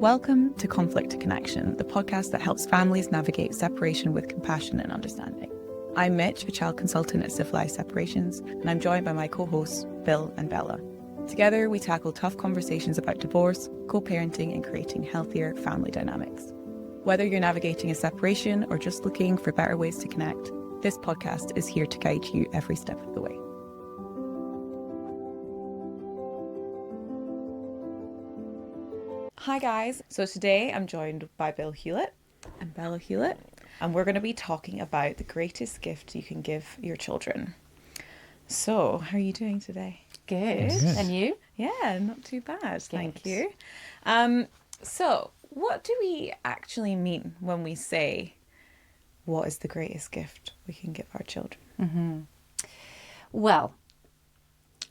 Welcome to Conflict to Connection, the podcast that helps families navigate separation with compassion and understanding. I'm Mitch, a child consultant at Civilized Separations, and I'm joined by my co-hosts, Bill and Bella. Together, we tackle tough conversations about divorce, co-parenting, and creating healthier family dynamics. Whether you're navigating a separation or just looking for better ways to connect, this podcast is here to guide you every step of the way. Hi guys, so today I'm joined by Bill Hewlett and Bella Hewlett, and we're going to be talking about the greatest gift you can give your children. So, how are you doing today? Good. And you? Yeah, not too bad, Good. thank you. So, what do we actually mean when we say, what is the greatest gift we can give our children? Mm-hmm. Well,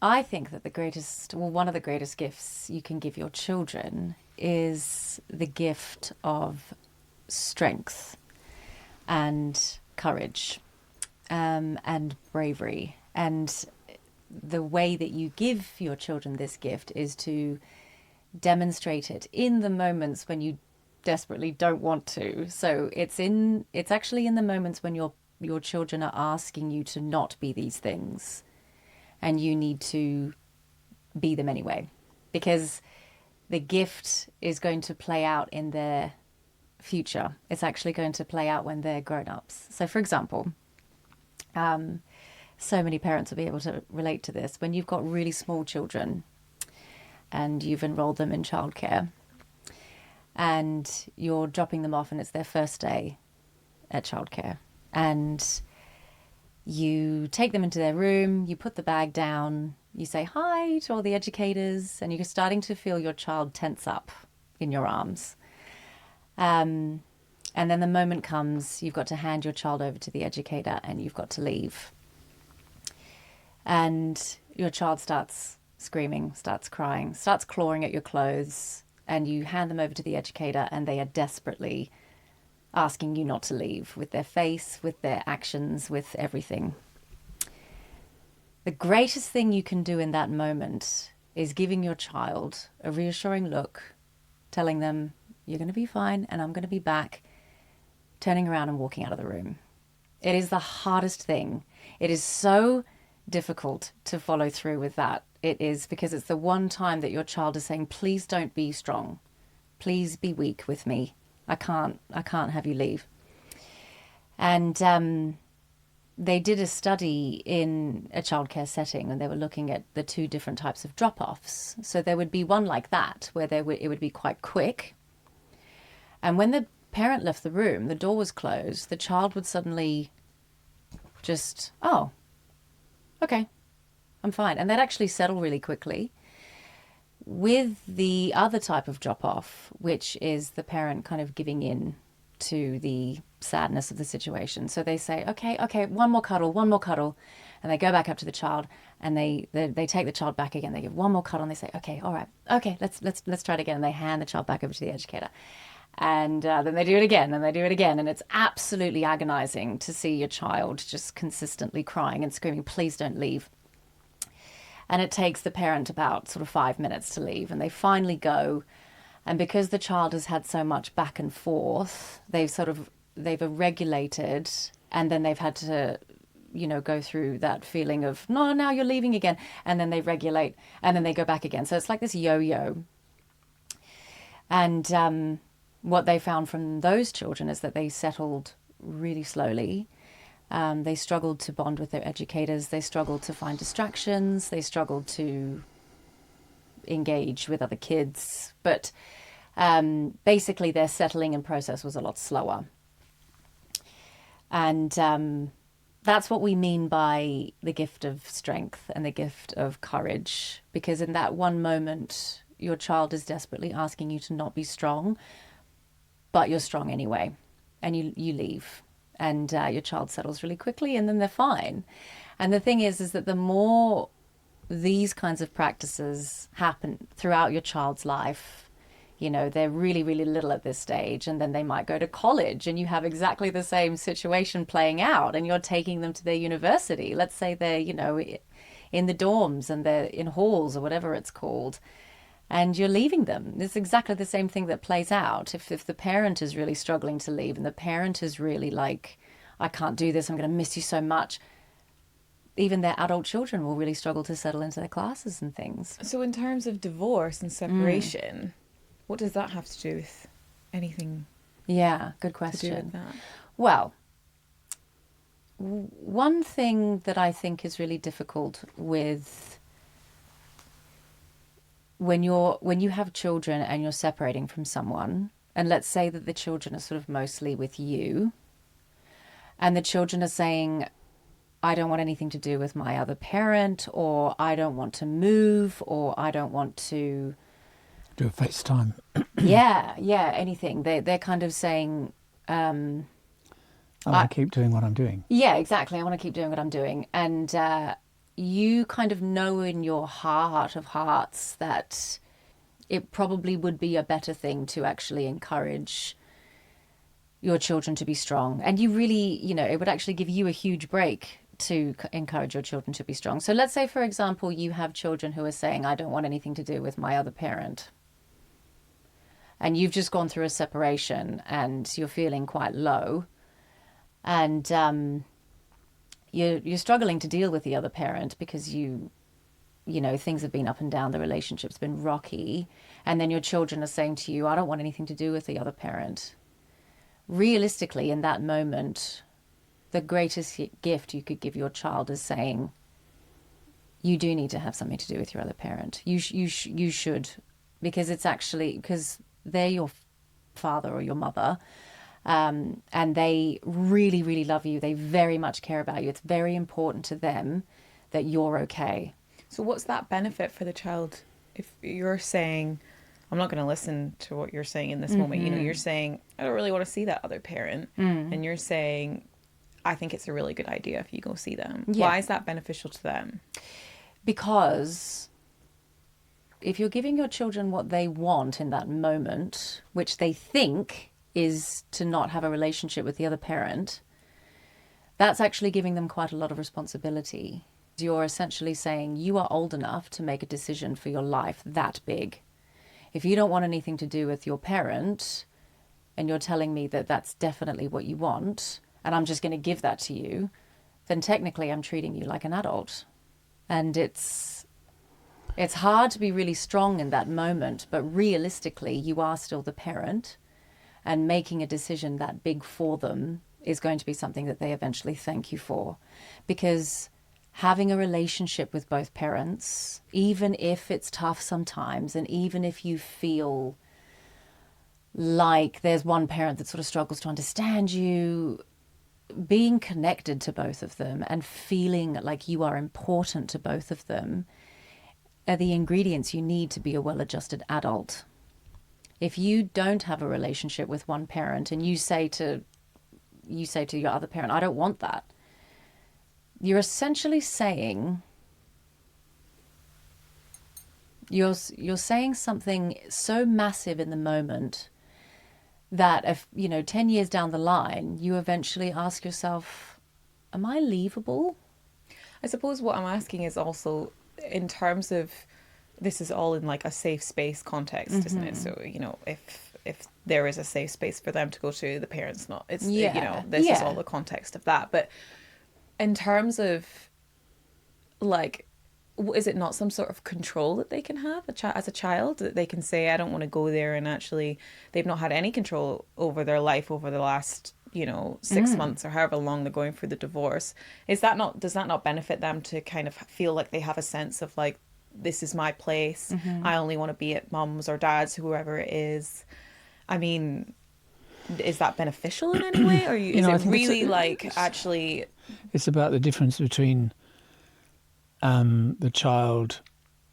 I think that one of the greatest gifts you can give your children is the gift of strength and courage and bravery. And the way that you give your children this gift is to demonstrate it in the moments when you desperately don't want to. So it's actually in the moments when your children are asking you to not be these things, and you need to be them anyway, because the gift is going to play out in their future. It's actually going to play out when they're grown-ups. So for example, so many parents will be able to relate to this. When you've got really small children and you've enrolled them in childcare and you're dropping them off and it's their first day at childcare, and you take them into their room, you put the bag down, you say hi to all the educators, and you're starting to feel your child tense up in your arms. And then the moment comes, you've got to hand your child over to the educator and you've got to leave. And your child starts screaming, starts crying, starts clawing at your clothes, and you hand them over to the educator and they are desperately asking you not to leave, with their face, with their actions, with everything. The greatest thing you can do in that moment is giving your child a reassuring look, telling them, you're going to be fine and I'm going to be back, turning around and walking out of the room. It is the hardest thing. It is so difficult to follow through with that. It is, because it's the one time that your child is saying, please don't be strong. Please be weak with me. I can't have you leave. And they did a study in a childcare setting, and they were looking at the two different types of drop-offs. So there would be one like that, where it would be quite quick. And when the parent left the room, the door was closed, the child would suddenly just, oh, okay, I'm fine. And they'd actually settle really quickly. With the other type of drop-off, which is the parent kind of giving in to the sadness of the situation. So they say, okay, one more cuddle. And they go back up to the child and they take the child back again. They give one more cuddle and they say, okay, all right, okay, let's try it again. And they hand the child back over to the educator. And then they do it again and they do it again. And it's absolutely agonizing to see your child just consistently crying and screaming, please don't leave. And it takes the parent about sort of 5 minutes to leave, and they finally go. And because the child has had so much back and forth, they've regulated, and then they've had to, go through that feeling of, no, now you're leaving again. And then they regulate, and then they go back again. So it's like this yo-yo. And what they found from those children is that they settled really slowly. They struggled to bond with their educators. They struggled to find distractions. They struggled to engage with other kids. But basically their settling and process was a lot slower. And that's what we mean by the gift of strength and the gift of courage. Because in that one moment, your child is desperately asking you to not be strong, but you're strong anyway. And you leave. And your child settles really quickly, and then they're fine. And the thing is that the more these kinds of practices happen throughout your child's life, they're really, really little at this stage, and then they might go to college, and you have exactly the same situation playing out, and you're taking them to their university. Let's say they're, in the dorms and they're in halls or whatever it's called. and you're leaving them. It's exactly the same thing that plays out. If the parent is really struggling to leave and the parent is really like, I can't do this, I'm going to miss you so much, even their adult children will really struggle to settle into their classes and things. So in terms of divorce and separation, what does that have to do with anything Yeah, good to do question. with that? Well, one thing that I think is really difficult with when you have children and you're separating from someone, and let's say that the children are sort of mostly with you, and the children are saying, I don't want anything to do with my other parent, or I don't want to move, or I don't want to Do a FaceTime. yeah, anything. They're kind of saying, I want to keep doing what I'm doing. yeah, exactly. I want to keep doing what I'm doing. And you kind of know in your heart of hearts that it probably would be a better thing to actually encourage your children to be strong. And you really, it would actually give you a huge break to encourage your children to be strong. So let's say, for example, you have children who are saying, I don't want anything to do with my other parent. And you've just gone through a separation and you're feeling quite low. And you're struggling to deal with the other parent because you know things have been up and down, the relationship's been rocky, and then your children are saying to you, I don't want anything to do with the other parent. Realistically, in that moment, the greatest gift you could give your child is saying, you do need to have something to do with your other parent. You should, because it's actually because they're your father or your mother. And they really, really love you. They very much care about you. It's very important to them that you're okay. So what's that benefit for the child if you're saying, I'm not going to listen to what you're saying in this moment. You're saying, I don't really want to see that other parent. And you're saying, I think it's a really good idea if you go see them. Yeah. Why is that beneficial to them? Because if you're giving your children what they want in that moment, which they think is to not have a relationship with the other parent, that's actually giving them quite a lot of responsibility. You're essentially saying you are old enough to make a decision for your life that big. If you don't want anything to do with your parent and you're telling me that that's definitely what you want and I'm just going to give that to you, then technically I'm treating you like an adult. And it's hard to be really strong in that moment, but realistically you are still the parent, and making a decision that big for them is going to be something that they eventually thank you for. Because having a relationship with both parents, even if it's tough sometimes, and even if you feel like there's one parent that sort of struggles to understand you, being connected to both of them and feeling like you are important to both of them are the ingredients you need to be a well-adjusted adult. If you don't have a relationship with one parent and you say to your other parent, I don't want that, you're essentially saying, you're saying something so massive in the moment that if 10 years down the line, you eventually ask yourself, am I leavable? I suppose what I'm asking is also in terms of, this is all in like a safe space context, isn't it? So, if there is a safe space for them to go to, the parents not, it's, this is all the context of that. But in terms of like, is it not some sort of control that they can have as a child, that they can say, I don't want to go there, and actually they've not had any control over their life over the last 6 months or however long they're going through the divorce? Does that not benefit them to kind of feel like they have a sense of like, this is my place, I only want to be at mum's or dad's, whoever it is? I mean, is that beneficial in any way, or is it really actually? It's about the difference between the child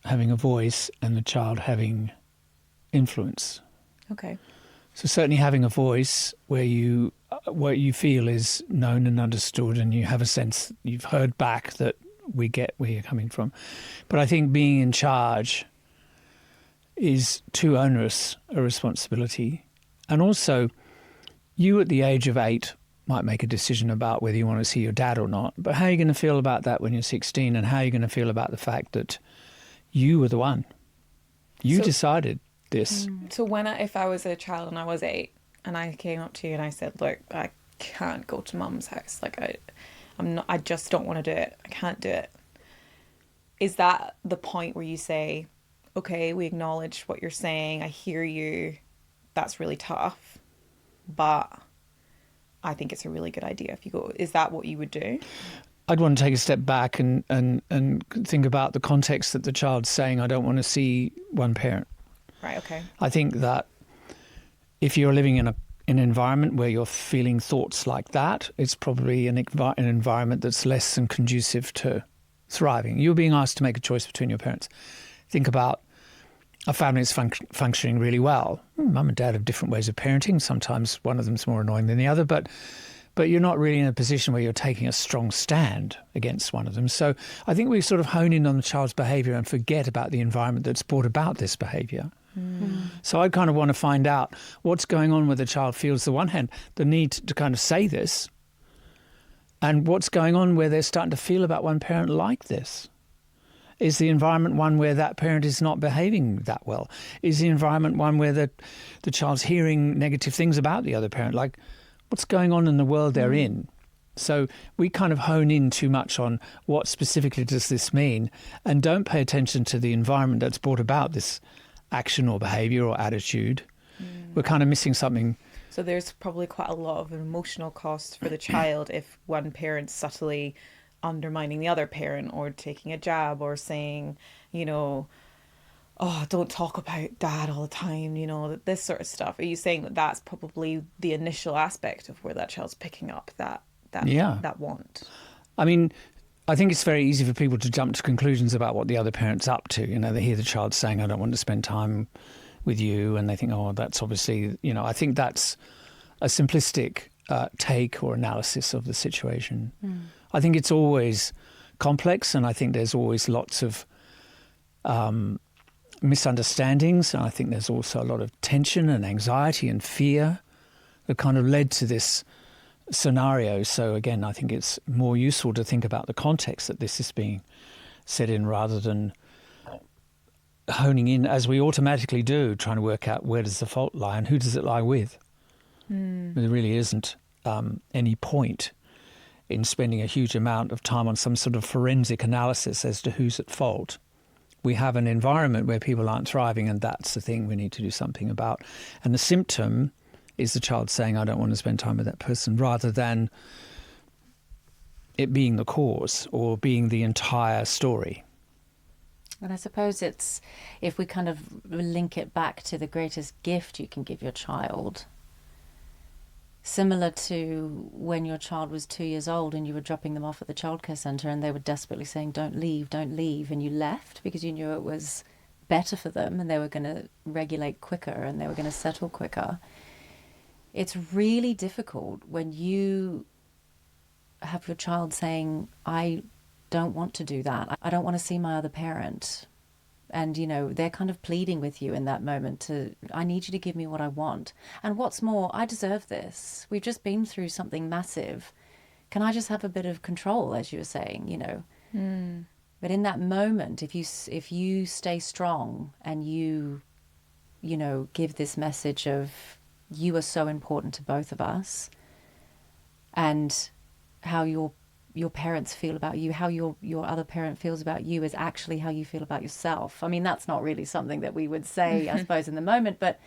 having a voice and the child having influence. Okay. So certainly having a voice where what you feel is known and understood, and you have a sense, you've heard back that we get where you're coming from. But I think being in charge is too onerous a responsibility. And also, you at the age of 8 might make a decision about whether you want to see your dad or not. But how are you going to feel about that when you're 16? And how are you going to feel about the fact that you were the one? You So- decided this. So if I was a child and I was 8 and I came up to you and I said, look, I can't go to mum's house. Like I just don't want to do it. I can't do it. Is that the point where you say, okay, we acknowledge what you're saying. I hear you. That's really tough. But I think it's a really good idea if you go. Is that what you would do? I'd want to take a step back and think about the context that the child's saying, I don't want to see one parent. Right, okay. I think that if you're living in an environment where you're feeling thoughts like that, it's probably an environment that's less than conducive to thriving. You're being asked to make a choice between your parents. Think about a family that's functioning really well. Mum and dad have different ways of parenting. Sometimes one of them's more annoying than the other, but you're not really in a position where you're taking a strong stand against one of them. So I think we sort of hone in on the child's behaviour and forget about the environment that's brought about this behaviour. So I kind of want to find out what's going on where the child feels, on the one hand, the need to kind of say this, and what's going on where they're starting to feel about one parent like this. Is the environment one where that parent is not behaving that well? Is the environment one where the child's hearing negative things about the other parent? Like, what's going on in the world they're in? So we kind of hone in too much on what specifically does this mean and don't pay attention to the environment that's brought about this action or behaviour or attitude. We're kind of missing something. So there's probably quite a lot of emotional cost for the child if one parent's subtly undermining the other parent or taking a jab or saying, oh, don't talk about dad all the time, this sort of stuff. Are you saying that that's probably the initial aspect of where that child's picking up that want? I mean, I think it's very easy for people to jump to conclusions about what the other parent's up to. They hear the child saying, I don't want to spend time with you, and they think, oh, that's obviously, I think that's a simplistic take or analysis of the situation. I think it's always complex, and I think there's always lots of misunderstandings, and I think there's also a lot of tension and anxiety and fear that kind of led to this scenario. So again, I think it's more useful to think about the context that this is being said in rather than honing in, as we automatically do, trying to work out where does the fault lie and who does it lie with. There really isn't any point in spending a huge amount of time on some sort of forensic analysis as to who's at fault. We have an environment where people aren't thriving, and that's the thing we need to do something about. And the symptom is the child saying, I don't want to spend time with that person, rather than it being the cause or being the entire story. And I suppose it's, if we kind of link it back to the greatest gift you can give your child, similar to when your child was 2 years old and you were dropping them off at the childcare centre and they were desperately saying, don't leave, and you left because you knew it was better for them and they were going to regulate quicker and they were going to settle quicker. It's really difficult when you have your child saying, I don't want to do that. I don't want to see my other parent. And, they're kind of pleading with you in that moment I need you to give me what I want. And what's more, I deserve this. We've just been through something massive. Can I just have a bit of control, as you were saying, But in that moment, if you stay strong and you give this message of, you are so important to both of us, and how your parents feel about you, how your other parent feels about you is actually how you feel about yourself. I mean, that's not really something that we would say, I suppose, in the moment, but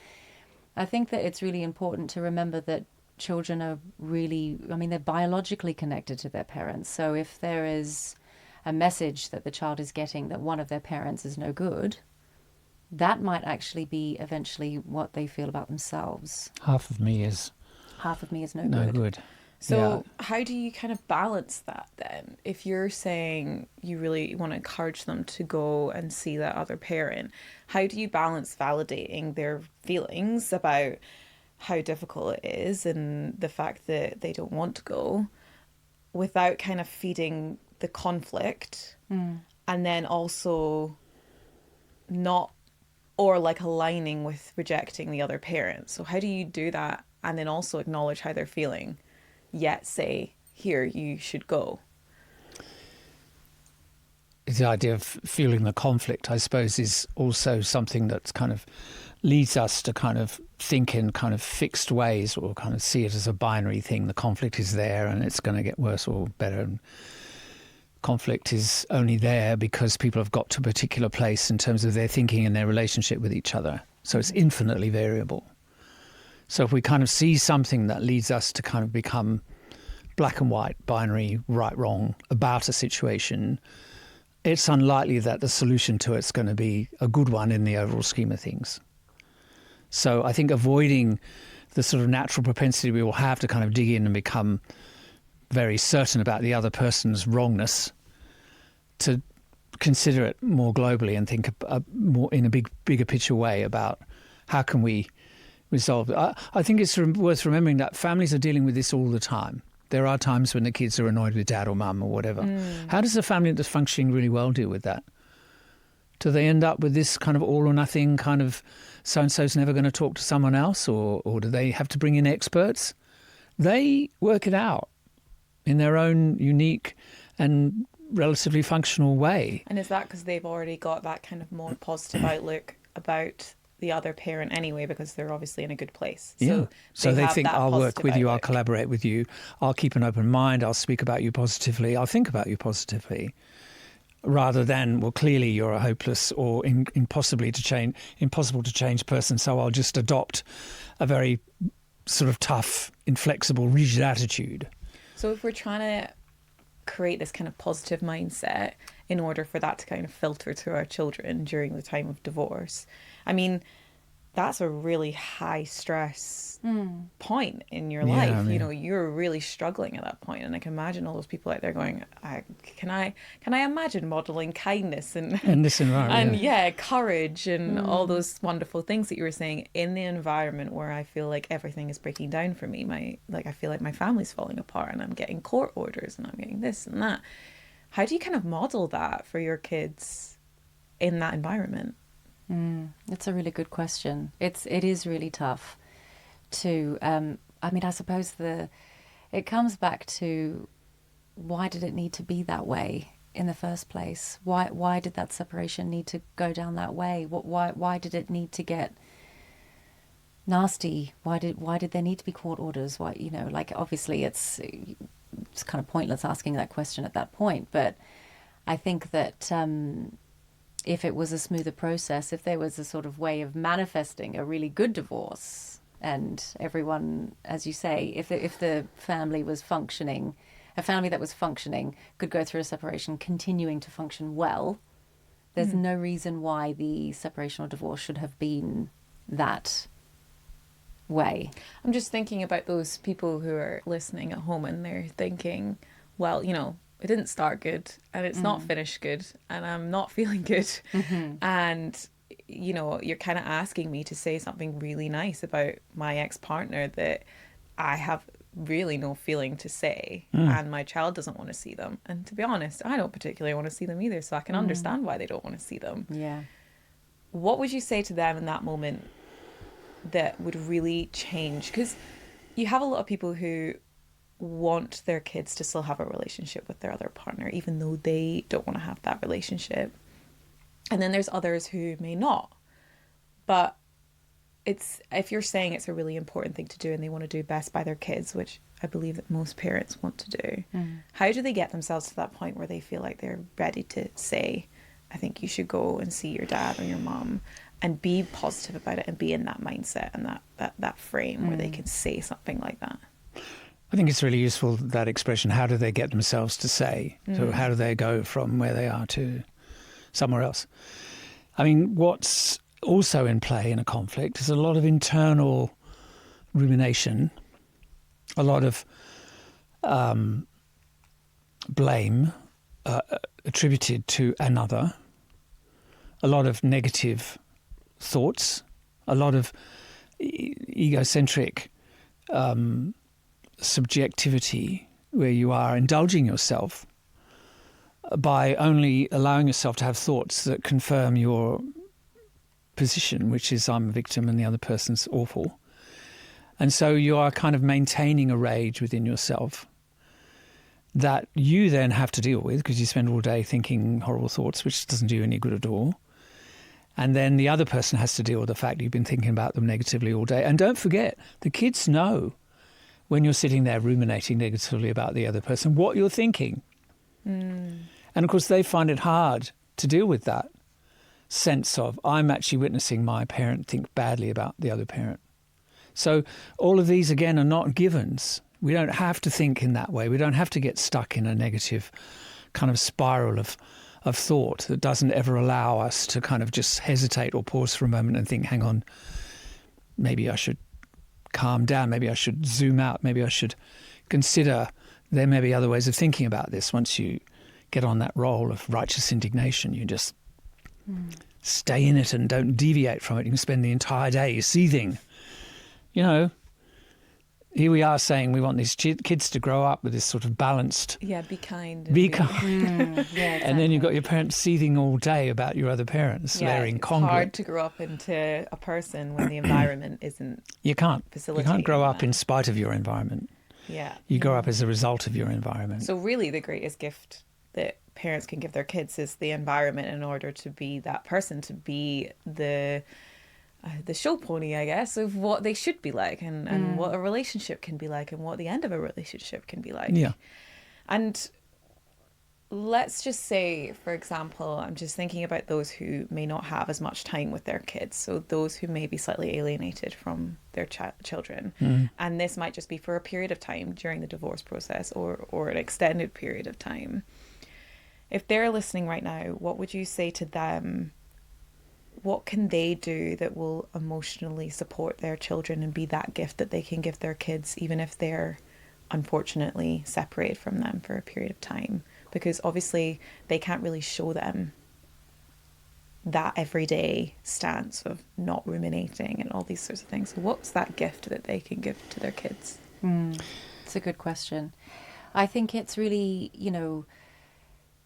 I think that it's really important to remember that children are really, they're biologically connected to their parents. So if there is a message that the child is getting that one of their parents is no good, that might actually be eventually what they feel about themselves. Half of me is no good. So how do you kind of balance that then? If you're saying you really want to encourage them to go and see that other parent, how do you balance validating their feelings about how difficult it is and the fact that they don't want to go without kind of feeding the conflict and then also not, or like aligning with rejecting the other parent? So how do you do that and then also acknowledge how they're feeling, yet say, here, you should go? the idea of fueling the conflict, I suppose, is also something that's kind of leads us to kind of think in kind of fixed ways, or kind of see it as a binary thing. The conflict is there and it's going to get worse or better. And conflict is only there because people have got to a particular place in terms of their thinking and their relationship with each other. So it's infinitely variable. So if we kind of see something that leads us to kind of become black and white, binary, right, wrong about a situation, it's unlikely that the solution to it's going to be a good one in the overall scheme of things. So I think avoiding the sort of natural propensity we will have to kind of dig in and become very certain about the other person's wrongness, to consider it more globally and think more in a bigger picture way about how can we resolve it. I think it's worth remembering that families are dealing with this all the time. There are times when the kids are annoyed with dad or mum or whatever. How does a family that's functioning really well deal with that? Do they end up with this kind of all or nothing kind of so-and-so's never going to talk to someone else, or do they have to bring in experts? They work it out in their own unique and relatively functional way. And is that because they've already got that kind of more positive outlook about the other parent anyway, because they're obviously in a good place? So they have think, that I'll work positive with you, I'll outlook. collaborate with you, I'll keep an open mind, I'll speak about you positively, I'll think about you positively, rather than, well, clearly you're a hopeless or impossible to change person, so I'll just adopt a very sort of tough, inflexible, rigid attitude. So if we're trying to create this kind of positive mindset in order for that to kind of filter to our children during the time of divorce, I mean, that's a really high stress point in your life. I mean, you know, you're really struggling at that point, and I can imagine all those people out there going, can I imagine modeling kindness and in this environment, and courage and all those wonderful things that you were saying in the environment where I feel like everything is breaking down for me. I feel like my family's falling apart and I'm getting court orders and I'm getting this and that. How do you kind of model that for your kids in that environment? It's a really good question. It is really tough to, I suppose it comes back to, why did it need to be that way in the first place? Why did that separation need to go down that way? Why did it need to get nasty? Why did there need to be court orders? Why, obviously it's kind of pointless asking that question at that point, but I think that if it was a smoother process, if there was a sort of way of manifesting a really good divorce, and everyone, as you say, if the family was functioning, a family that was functioning could go through a separation continuing to function well, there's no reason why the separation or divorce should have been that way. I'm just thinking about those people who are listening at home and they're thinking, well, it didn't start good and it's not finished good and I'm not feeling good. And, you're kind of asking me to say something really nice about my ex-partner that I have really no feeling to say, and my child doesn't want to see them. And to be honest, I don't particularly want to see them either, so I can understand why they don't want to see them. Yeah. What would you say to them in that moment that would really change? Because you have a lot of people who want their kids to still have a relationship with their other partner, even though they don't want to have that relationship. And then there's others who may not. But if you're saying it's a really important thing to do and they want to do best by their kids, which I believe that most parents want to do, how do they get themselves to that point where they feel like they're ready to say, I think you should go and see your dad or your mom, and be positive about it and be in that mindset and that frame where they can say something like that? I think it's really useful, that expression, how do they get themselves to say? So how do they go from where they are to somewhere else? I mean, what's also in play in a conflict is a lot of internal rumination, a lot of blame attributed to another, a lot of negative thoughts, a lot of egocentric subjectivity, where you are indulging yourself by only allowing yourself to have thoughts that confirm your position, which is I'm a victim and the other person's awful. And so you are kind of maintaining a rage within yourself. that you then have to deal with because you spend all day thinking horrible thoughts, which doesn't do you any good at all. And then the other person has to deal with the fact that you've been thinking about them negatively all day. And don't forget, the kids know when you're sitting there ruminating negatively about the other person what you're thinking. And of course, they find it hard to deal with that sense of, I'm actually witnessing my parent think badly about the other parent. So all of these, again, are not givens. We don't have to think in that way. We don't have to get stuck in a negative kind of spiral of thought that doesn't ever allow us to kind of just hesitate or pause for a moment and think, hang on, maybe I should calm down, maybe I should zoom out, maybe I should consider there may be other ways of thinking about this. Once you get on that role of righteous indignation, you just stay in it and don't deviate from it. You can spend the entire day seething. You know, here we are saying we want these kids to grow up with this sort of balanced... Yeah, be kind. Be kind. Yeah, exactly. And then you've got your parents seething all day about your other parents. They're It's incongruent. hard to grow up into a person when the environment isn't You can't facilitating grow up that. in spite of your environment. Yeah. You grow up as a result of your environment. So really the greatest gift that parents can give their kids is the environment in order to be that person, to be the show pony, I guess, of what they should be like and what a relationship can be like and what the end of a relationship can be like. Yeah. And let's just say, for example, I'm just thinking about those who may not have as much time with their kids. So those who may be slightly alienated from their children. And this might just be for a period of time during the divorce process or an extended period of time. If they're listening right now, what would you say to them? What can they do that will emotionally support their children and be that gift that they can give their kids, even if they're unfortunately separated from them for a period of time? Because obviously they can't really show them that everyday stance of not ruminating and all these sorts of things. So what's that gift that they can give to their kids? It's a good question. I think it's really,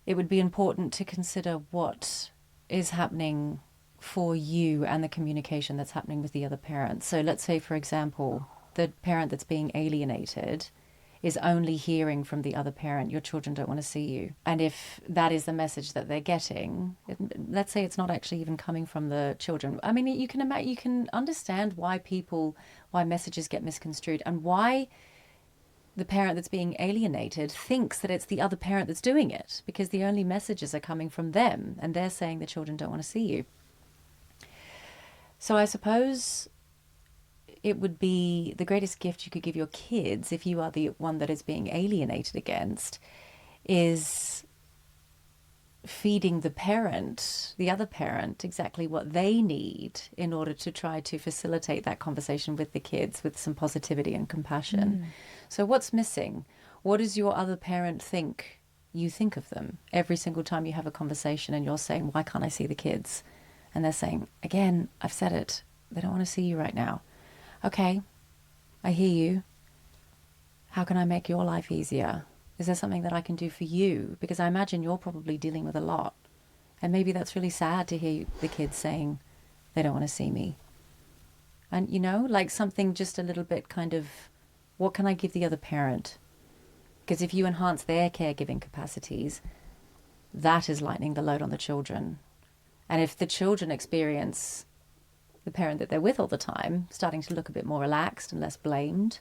it would be important to consider what is happening for you and the communication that's happening with the other parent. So let's say, for example, the parent that's being alienated is only hearing from the other parent, your children don't want to see you. And if that is the message that they're getting, let's say it's not actually even coming from the children. I mean, you can understand why messages get misconstrued and why the parent that's being alienated thinks that it's the other parent that's doing it, because the only messages are coming from them and they're saying the children don't want to see you. So I suppose it would be the greatest gift you could give your kids, if you are the one that is being alienated against, is feeding the other parent, exactly what they need in order to try to facilitate that conversation with the kids with some positivity and compassion. So what's missing? What does your other parent think you think of them? Every single time you have a conversation and you're saying, why can't I see the kids? And they're saying, again, I've said it, they don't want to see you right now. Okay, I hear you. How can I make your life easier? Is there something that I can do for you? Because I imagine you're probably dealing with a lot. And maybe that's really sad to hear the kids saying they don't want to see me. And, like something just a little bit kind of, what can I give the other parent? Because if you enhance their caregiving capacities, that is lightening the load on the children. And if the children experience the parent that they're with all the time starting to look a bit more relaxed and less blamed,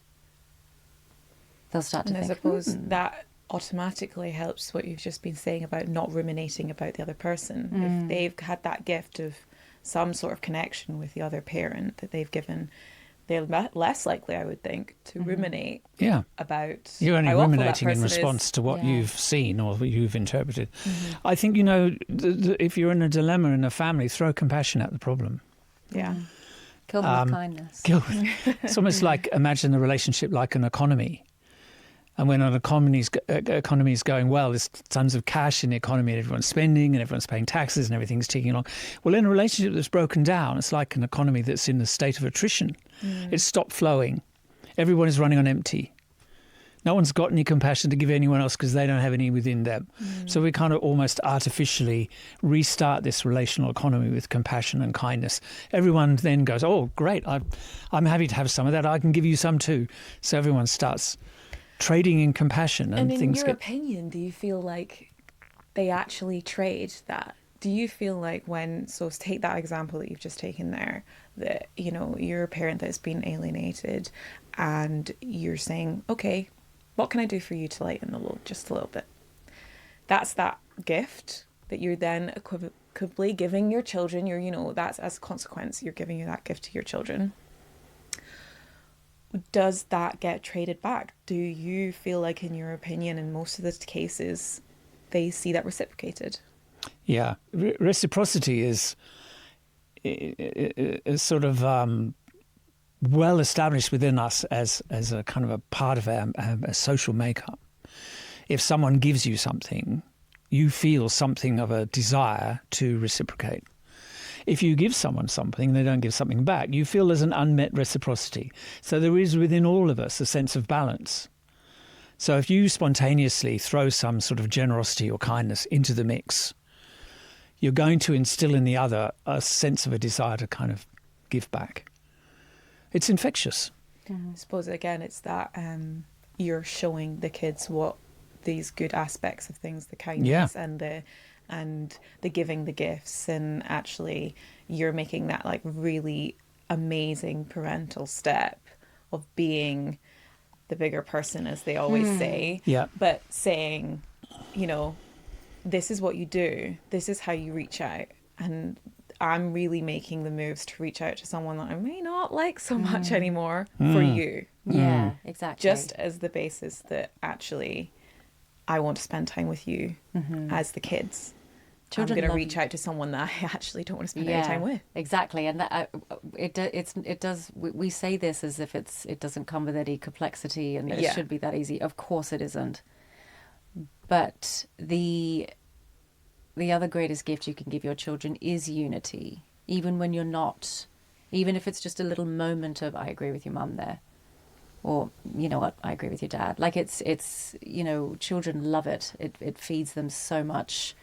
they'll start to think. And I suppose that automatically helps what you've just been saying about not ruminating about the other person. If they've had that gift of some sort of connection with the other parent that they've given, they're less likely, I would think, to ruminate about. You're only how awful that ruminating in person response is. to what you've seen or what you've interpreted. I think, if you're in a dilemma in a family, throw compassion at the problem. Yeah. Kill them with kindness. It's almost like, imagine the relationship like an economy. And when an economy is going well, there's tons of cash in the economy and everyone's spending and everyone's paying taxes and everything's ticking along. Well, in a relationship that's broken down, it's like an economy that's in a state of attrition. It's stopped flowing. Everyone is running on empty. No one's got any compassion to give anyone else because they don't have any within them. So we kind of almost artificially restart this relational economy with compassion and kindness. Everyone then goes, oh, great, I'm happy to have some of that. I can give you some too. So everyone starts trading in compassion, and in things your get... opinion, do you feel like they actually trade that? Do you feel like so take that example that you've just taken there, that, you're a parent that's been alienated and you're saying, okay, what can I do for you to lighten the load just a little bit? That's that gift that you're then equivocably giving your children. That's as a consequence, you're giving you that gift to your children. Does that get traded back? Do you feel like, in your opinion, in most of the cases, they see that reciprocated? Yeah, reciprocity is sort of well established within us as a kind of a part of our social makeup. If someone gives you something, you feel something of a desire to reciprocate. If you give someone something and they don't give something back, you feel there's an unmet reciprocity. So there is within all of us a sense of balance. So if you spontaneously throw some sort of generosity or kindness into the mix, you're going to instill in the other a sense of a desire to kind of give back. It's infectious. I suppose, again, it's that you're showing the kids what these good aspects of things, the kindness and the giving the gifts, and actually you're making that like really amazing parental step of being the bigger person, as they always say. Yeah. But saying, this is what you do, this is how you reach out, and I'm really making the moves to reach out to someone that I may not like so much anymore for you. Yeah, exactly. Just as the basis that actually I want to spend time with you as the kids. Children I'm going to love reach out to someone that I actually don't want to spend any time with. Exactly, and that, it does. We say this as if it doesn't come with any complexity, and it should be that easy. Of course, it isn't. But the other greatest gift you can give your children is unity, even when you're not, even if it's just a little moment of, I agree with your mum there, or, you know what, I agree with your dad. Like it's children love it. It feeds them so much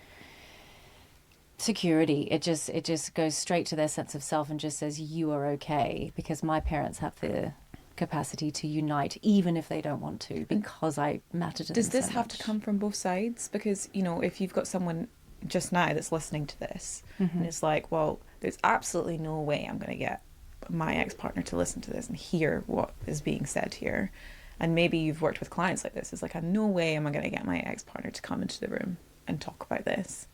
security. It just goes straight to their sense of self and just says, you are okay, because my parents have the capacity to unite even if they don't want to, because I matter to them. Does this so have much. to come from both sides? Because, if you've got someone just now that's listening to this and it's like, well, there's absolutely no way I'm going to get my ex-partner to listen to this and hear what is being said here. And maybe you've worked with clients like this. It's like, no way am I going to get my ex-partner to come into the room and talk about this.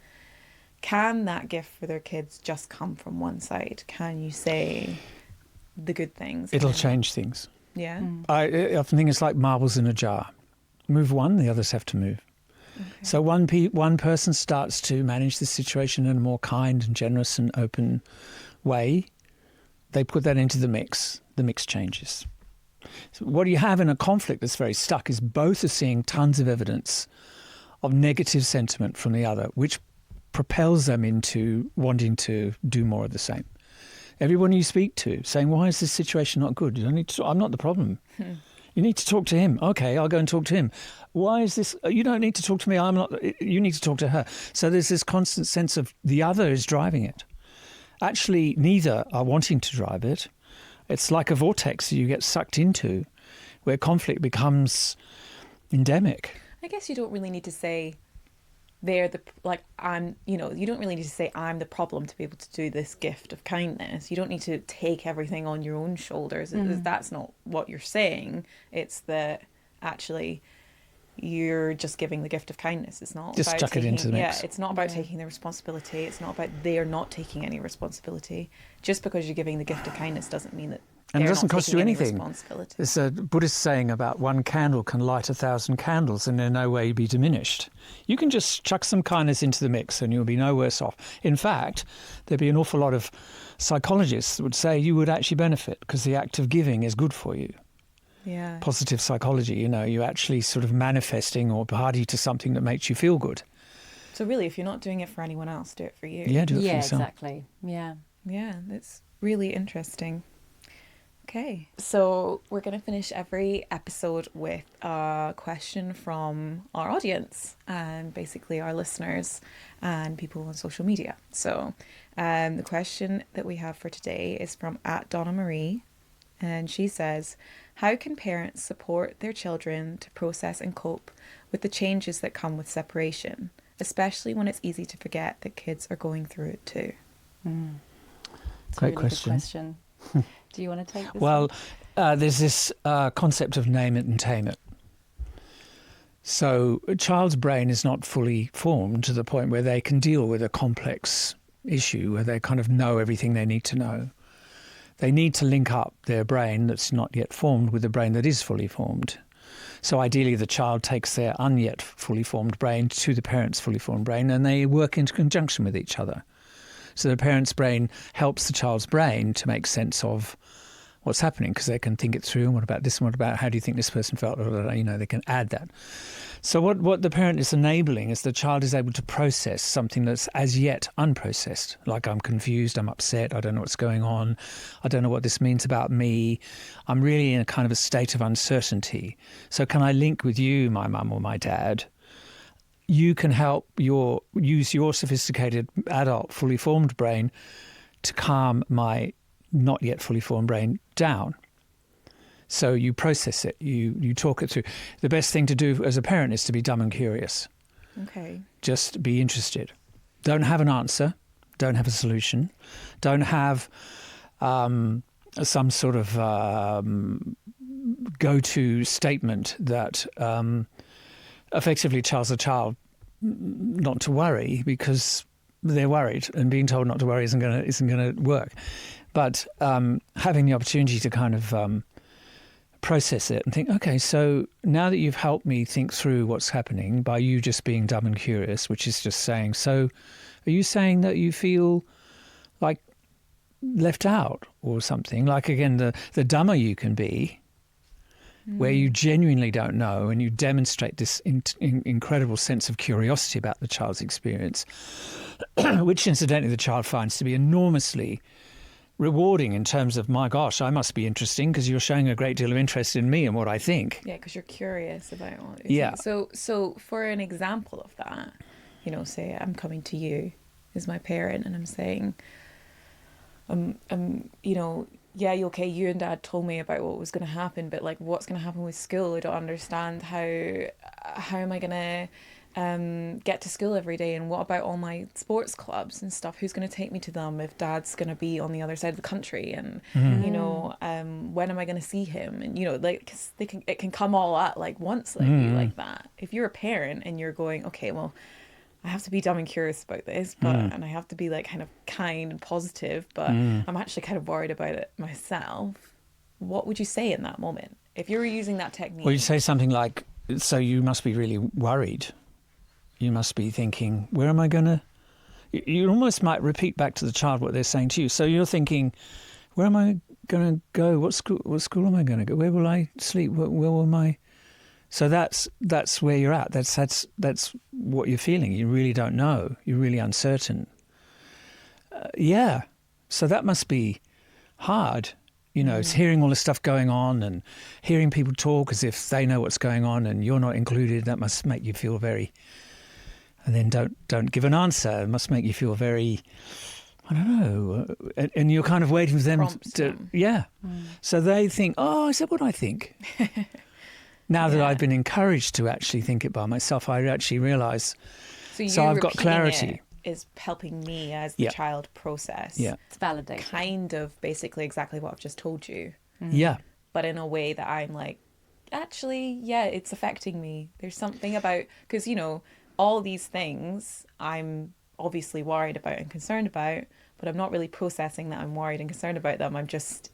Can that gift for their kids just come from one side? Can you say the good things? It'll change things. Yeah. I often think it's like marbles in a jar. Move one, the others have to move. Okay. So one person starts to manage the situation in a more kind and generous and open way. They put that into the mix changes. So what you have in a conflict that's very stuck is both are seeing tons of evidence of negative sentiment from the other, which propels them into wanting to do more of the same. Everyone you speak to saying, why is this situation not good? You don't need to, I'm not the problem. You need to talk to him. Okay, I'll go and talk to him. Why is this? You don't need to talk to me. I'm not. You need to talk to her. So there's this constant sense of the other is driving it. Actually, neither are wanting to drive it. It's like a vortex that you get sucked into where conflict becomes endemic. I guess you don't really need to say you don't really need to say I'm the problem to be able to do this gift of kindness. You don't need to take everything on your own shoulders. That's not what you're saying. It's that actually you're just giving the gift of kindness. It's not just about chuck it into the mix. Yeah, it's not about taking the responsibility. It's not about they're not taking any responsibility. Just because you're giving the gift of kindness doesn't mean that and it doesn't cost you anything. Responsibility. There's a Buddhist saying about one candle can light 1,000 candles and in no way be diminished. You can just chuck some kindness into the mix and you'll be no worse off. In fact, there'd be an awful lot of psychologists that would say you would actually benefit because the act of giving is good for you. Yeah. Positive psychology, you're actually sort of manifesting or party to something that makes you feel good. So really, if you're not doing it for anyone else, do it for you. Yeah, do it for yourself. Yeah, exactly. Yeah. Yeah, that's really interesting. Okay, so we're going to finish every episode with a question from our audience and basically our listeners and people on social media. So the question that we have for today is from @Donna Marie, and she says, How can parents support their children to process and cope with the changes that come with separation, especially when it's easy to forget that kids are going through it too? It's a Great really question. Good question. Do you want to take this Well, one? there's this concept of name it and tame it. So a child's brain is not fully formed to the point where they can deal with a complex issue, where they kind of know everything they need to know. They need to link up their brain that's not yet formed with the brain that is fully formed. So ideally the child takes their unyet fully formed brain to the parent's fully formed brain, and they work in conjunction with each other. So the parent's brain helps the child's brain to make sense of what's happening, because they can think it through. And what about this? And what about how do you think this person felt? You know, they can add that. So what the parent is enabling is the child is able to process something that's as yet unprocessed. Like, I'm confused, I'm upset, I don't know what's going on, I don't know what this means about me. I'm really in a kind of a state of uncertainty. So can I link with you, my mum or my dad? You can help use your sophisticated adult fully formed brain to calm my not yet fully formed brain down. So you process it, you talk it through. The best thing to do as a parent is to be dumb and curious. Okay. Just be interested. Don't have an answer. Don't have a solution. Don't have some sort of go-to statement that effectively tells a child not to worry because they're worried, and being told not to worry isn't going to work. But having the opportunity to kind of process it and think, okay, so now that you've helped me think through what's happening by you just being dumb and curious, which is just saying, so are you saying that you feel like left out or something? Like, again, the dumber you can be, where you genuinely don't know and you demonstrate this incredible sense of curiosity about the child's experience, which incidentally the child finds to be enormously rewarding in terms of, my gosh, I must be interesting because you're showing a great deal of interest in me and what I think. Yeah, because you're curious about what Yeah. So for an example of that, you know, say I'm coming to you as my parent and I'm saying, you know, yeah, okay, you and Dad told me about what was going to happen, but like, what's going to happen with school? I don't understand how am I going to get to school every day, and what about all my sports clubs and stuff? Who's going to take me to them if Dad's going to be on the other side of the country? And you know, when am I going to see him? And you know, like, 'cause it can come all at like once, like you like that. If you're a parent and you're going, okay, well, I have to be dumb and curious about this, but and I have to be like kind of kind and positive, but I'm actually kind of worried about it myself. What would you say in that moment if you were using that technique? Well, you say something like, so you must be really worried. You must be thinking, where am I going to... You almost might repeat back to the child what they're saying to you. So you're thinking, where am I going to go? What school am I going to go? Where will I sleep? Where will my... So that's where you're at. That's what you're feeling. You really don't know. You're really uncertain. Yeah. So that must be hard. You know, it's hearing all this stuff going on and hearing people talk as if they know what's going on and you're not included. That must make you feel very... And then don't give an answer. It must make you feel very, I don't know. And you're kind of waiting for them to... Yeah. So they think, oh, is that what I think? Now that I've been encouraged to actually think it by myself, I actually realise. So I've got clarity. Is helping me as the child process. Yeah. It's validating. Kind of basically exactly what I've just told you. Yeah. But in a way that I'm like, actually, yeah, it's affecting me. There's something about... Because, you know, all these things I'm obviously worried about and concerned about, but I'm not really processing that I'm worried and concerned about them. I'm just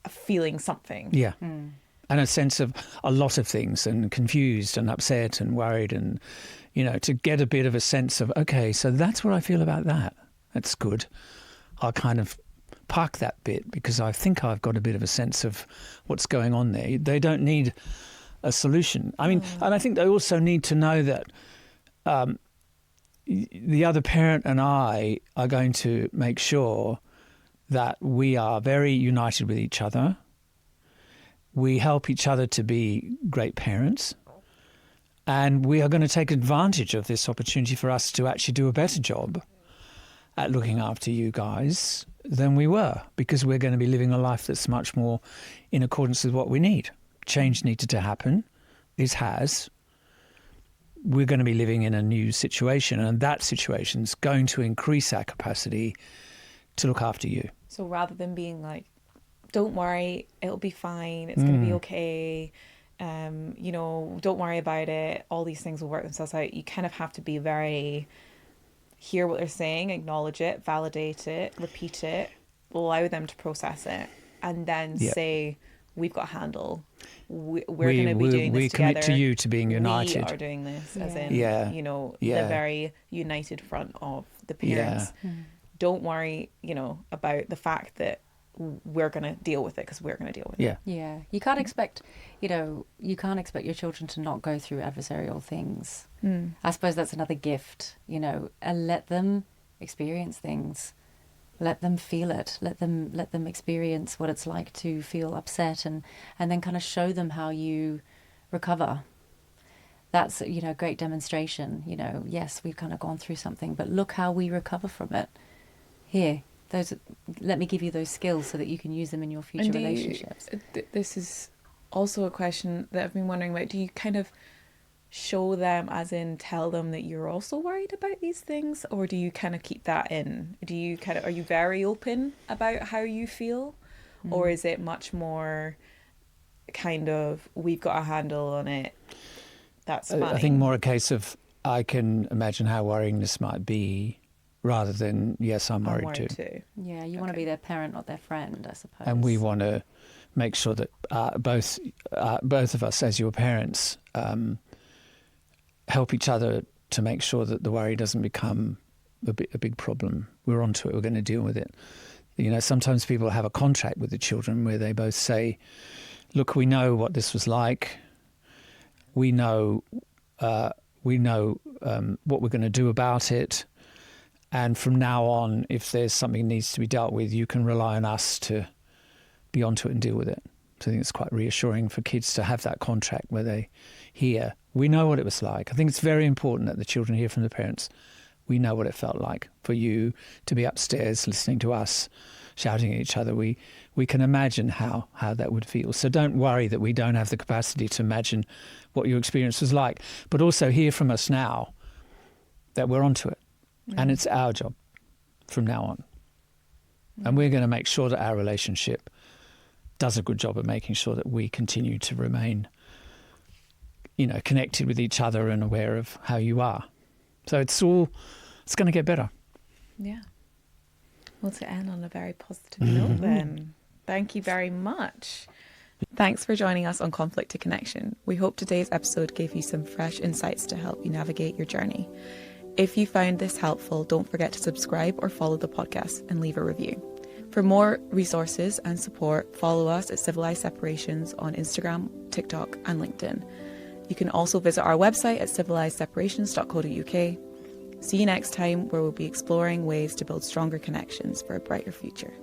feeling something. Yeah. And a sense of a lot of things, and confused and upset and worried, and, you know, to get a bit of a sense of, okay, so that's what I feel about that. That's good. I'll kind of park that bit because I think I've got a bit of a sense of what's going on there. They don't need a solution. I mean, and I think they also need to know that the other parent and I are going to make sure that we are very united with each other. We help each other to be great parents. And we are going to take advantage of this opportunity for us to actually do a better job at looking after you guys than we were, because we're going to be living a life that's much more in accordance with what we need. Change needed to happen. It has. We're going to be living in a new situation, and that situation's going to increase our capacity to look after you. So rather than being like, don't worry, it'll be fine, it's going to be okay, you know, don't worry about it, all these things will work themselves out, you kind of have to be very, hear what they're saying, acknowledge it, validate it, repeat it, allow them to process it, and then say, we've got a handle. We're going to be doing this together. We commit to you to being united. We are doing this, as in, you know, the very united front of the parents. Don't worry, you know, about the fact that we're going to deal with it, because we're going to deal with it. Yeah. You can't expect, you know, your children to not go through adversarial things. I suppose that's another gift, you know, and let them experience things. Let them feel it. Let them experience what it's like to feel upset, and then kind of show them how you recover. That's, you know, great demonstration. You know, yes, we've kind of gone through something, but look how we recover from it. Here, let me give you those skills so that you can use them in your future relationships. This is also a question that I've been wondering about. Do you kind of show them, as in tell them that you're also worried about these things, or do you kind of keep that in? Are you very open about how you feel, or is it much more kind of, we've got a handle on it, that's fine? I think more a case of, I can imagine how worrying this might be, rather than, yes, I'm worried too. Yeah, you want to be their parent, not their friend, I suppose. And we want to make sure that both of us, as your parents, help each other to make sure that the worry doesn't become a big problem. We're onto it. We're going to deal with it. You know, sometimes people have a contract with the children where they both say, look, we know what this was like. We know what we're going to do about it. And from now on, if there's something that needs to be dealt with, you can rely on us to be onto it and deal with it. So I think it's quite reassuring for kids to have that contract where they hear, we know what it was like. I think it's very important that the children hear from the parents, we know what it felt like for you to be upstairs listening to us shouting at each other. We can imagine how that would feel. So don't worry that we don't have the capacity to imagine what your experience was like, but also hear from us now that we're onto it. And it's our job from now on. And we're going to make sure that our relationship does a good job of making sure that we continue to remain, you know, connected with each other and aware of how you are. So it's going to get better. Yeah. Well, to end on a very positive note then, thank you very much. Thanks for joining us on Conflict to Connection. We hope today's episode gave you some fresh insights to help you navigate your journey. If you found this helpful, don't forget to subscribe or follow the podcast and leave a review. For more resources and support, follow us at Civilized Separations on Instagram, TikTok and LinkedIn. You can also visit our website at civilizedseparations.co.uk. See you next time, where we'll be exploring ways to build stronger connections for a brighter future.